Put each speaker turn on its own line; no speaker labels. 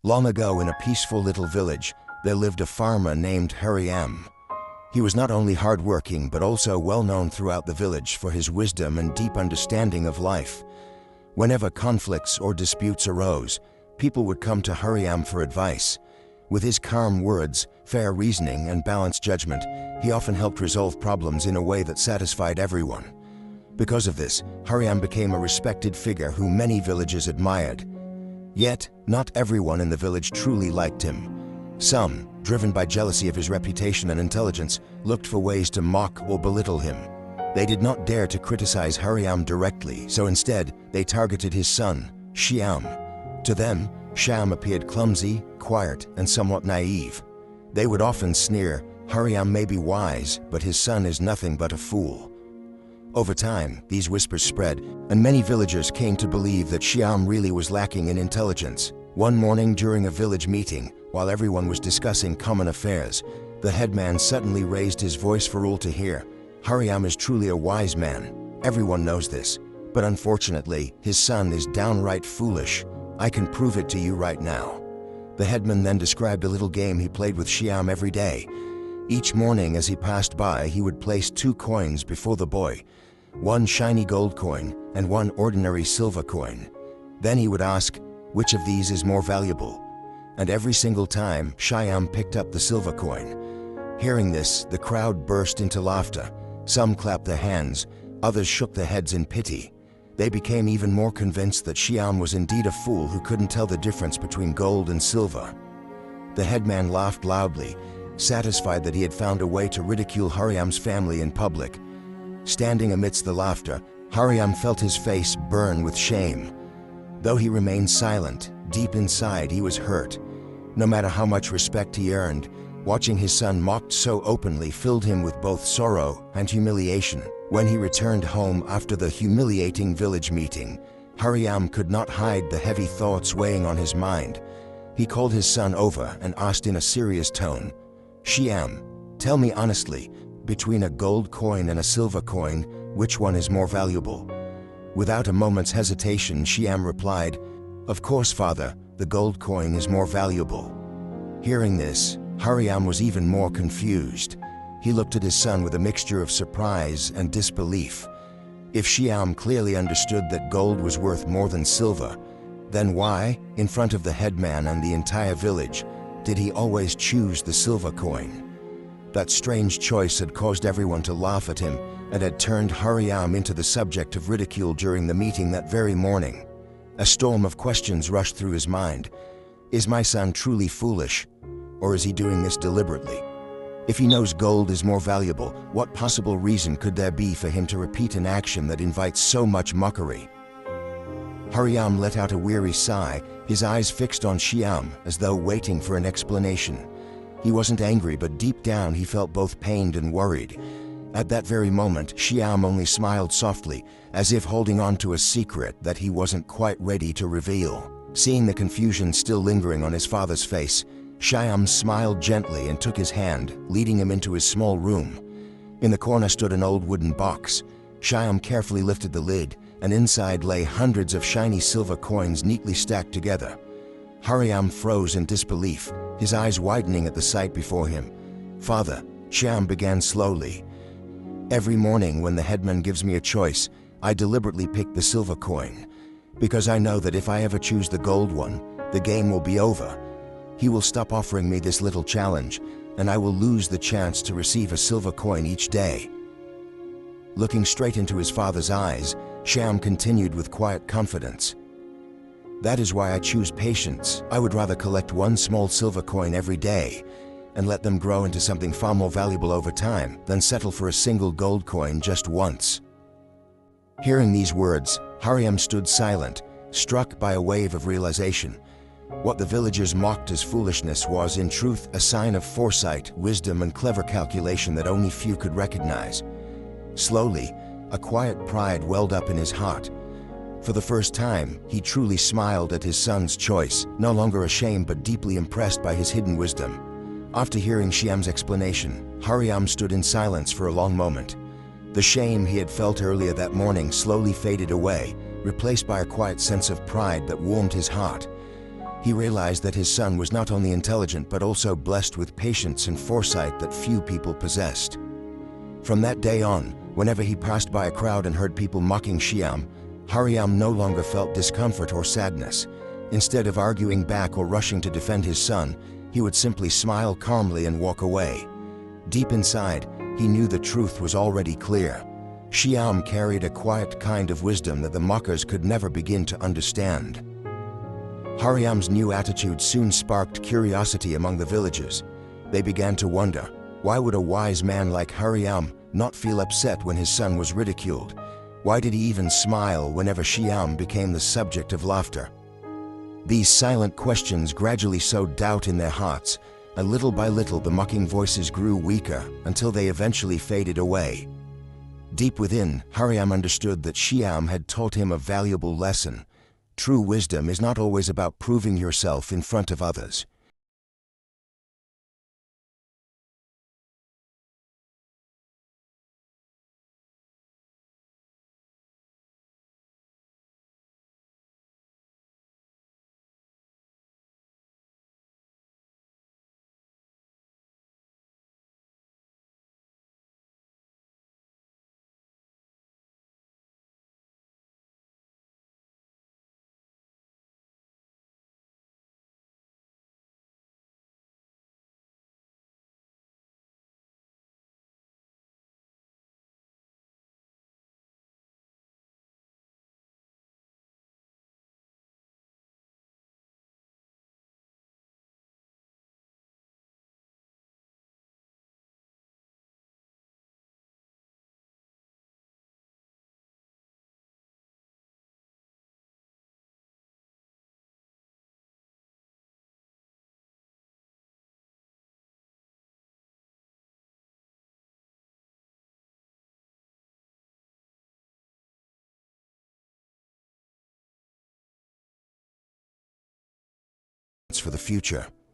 Long ago, in a peaceful little village, there lived a farmer named Hariram. He was not only hardworking but also well known throughout the village for his wisdom and deep understanding of life. Whenever conflicts or disputes arose, people would come to Hariram for advice. With his calm words, fair reasoning, and balanced judgment, he often helped resolve problems in a way that satisfied everyone. Because of this, Hariram became a respected figure who many villagers admired. Yet, not everyone in the village truly liked him. Some, driven by jealousy of his reputation and intelligence, looked for ways to mock or belittle him. They did not dare to criticize Hariram directly, so instead, they targeted his son, Shyam. To them, Shyam appeared clumsy, quiet, and somewhat naive. They would often sneer, "Hariram may be wise, but his son is nothing but a fool." Over time, these whispers spread, and many villagers came to believe that Shyam really was lacking in intelligence. One morning during a village meeting, while everyone was discussing common affairs, the headman suddenly raised his voice for all to hear. "Hariram is truly a wise man. Everyone knows this. But unfortunately, his son is downright foolish. I can prove it to you right now." The headman then described a little game he played with Shyam every day. Each morning as he passed by, he would place 2 coins before the boy, one shiny gold coin and one ordinary silver coin. Then he would ask, "Which of these is more valuable?" And every single time, Shyam picked up the silver coin. Hearing this, the crowd burst into laughter. Some clapped their hands, others shook their heads in pity. They became even more convinced that Shyam was indeed a fool who couldn't tell the difference between gold and silver. The headman laughed loudly, satisfied that he had found a way to ridicule Hariram's family in public. Standing amidst the laughter, Hariram felt his face burn with shame. Though he remained silent, deep inside he was hurt. No matter how much respect he earned, watching his son mocked so openly filled him with both sorrow and humiliation. When he returned home after the humiliating village meeting, Hariram could not hide the heavy thoughts weighing on his mind. He called his son over and asked in a serious tone, "Shyam, tell me honestly, between a gold coin and a silver coin, which one is more valuable?" Without a moment's hesitation, Shyam replied, "Of course, father, the gold coin is more valuable." Hearing this, Hariram was even more confused. He looked at his son with a mixture of surprise and disbelief. If Shyam clearly understood that gold was worth more than silver, then why, in front of the headman and the entire village, did he always choose the silver coin? That strange choice had caused everyone to laugh at him and had turned Hariram into the subject of ridicule during the meeting that very morning. A storm of questions rushed through his mind. Is my son truly foolish? Or is he doing this deliberately? If he knows gold is more valuable, what possible reason could there be for him to repeat an action that invites so much mockery? Hariram let out a weary sigh, his eyes fixed on Shyam as though waiting for an explanation. He wasn't angry, but deep down he felt both pained and worried. At that very moment, Shyam only smiled softly, as if holding on to a secret that he wasn't quite ready to reveal. Seeing the confusion still lingering on his father's face, Shyam smiled gently and took his hand, leading him into his small room. In the corner stood an old wooden box. Shyam carefully lifted the lid, and inside lay hundreds of shiny silver coins neatly stacked together. Hariram froze in disbelief, his eyes widening at the sight before him. "Father," Shyam began slowly, "every morning when the headman gives me a choice, I deliberately pick the silver coin, because I know that if I ever choose the gold one, the game will be over. He will stop offering me this little challenge, and I will lose the chance to receive a silver coin each day." Looking straight into his father's eyes, Shyam continued with quiet confidence. "That is why I choose patience. I would rather collect one small silver coin every day and let them grow into something far more valuable over time than settle for a single gold coin just once." Hearing these words, Hariram stood silent, struck by a wave of realization. What the villagers mocked as foolishness was, in truth, a sign of foresight, wisdom, and clever calculation that only few could recognize. Slowly, a quiet pride welled up in his heart. For the first time, he truly smiled at his son's choice, no longer ashamed but deeply impressed by his hidden wisdom. After hearing Shyam's explanation, Hariram stood in silence for a long moment. The shame he had felt earlier that morning slowly faded away, replaced by a quiet sense of pride that warmed his heart. He realized that his son was not only intelligent but also blessed with patience and foresight that few people possessed. From that day on, whenever he passed by a crowd and heard people mocking Shyam, Hariram no longer felt discomfort or sadness. Instead of arguing back or rushing to defend his son, he would simply smile calmly and walk away. Deep inside, he knew the truth was already clear. Shyam carried a quiet kind of wisdom that the mockers could never begin to understand. Hariram's new attitude soon sparked curiosity among the villagers. They began to wonder, why would a wise man like Hariram not feel upset when his son was ridiculed? Why did he even smile whenever Shyam became the subject of laughter? These silent questions gradually sowed doubt in their hearts, and little by little the mocking voices grew weaker until they eventually faded away. Deep within, Hariram understood that Shyam had taught him a valuable lesson. True wisdom is not always about proving yourself in front of others. For the future.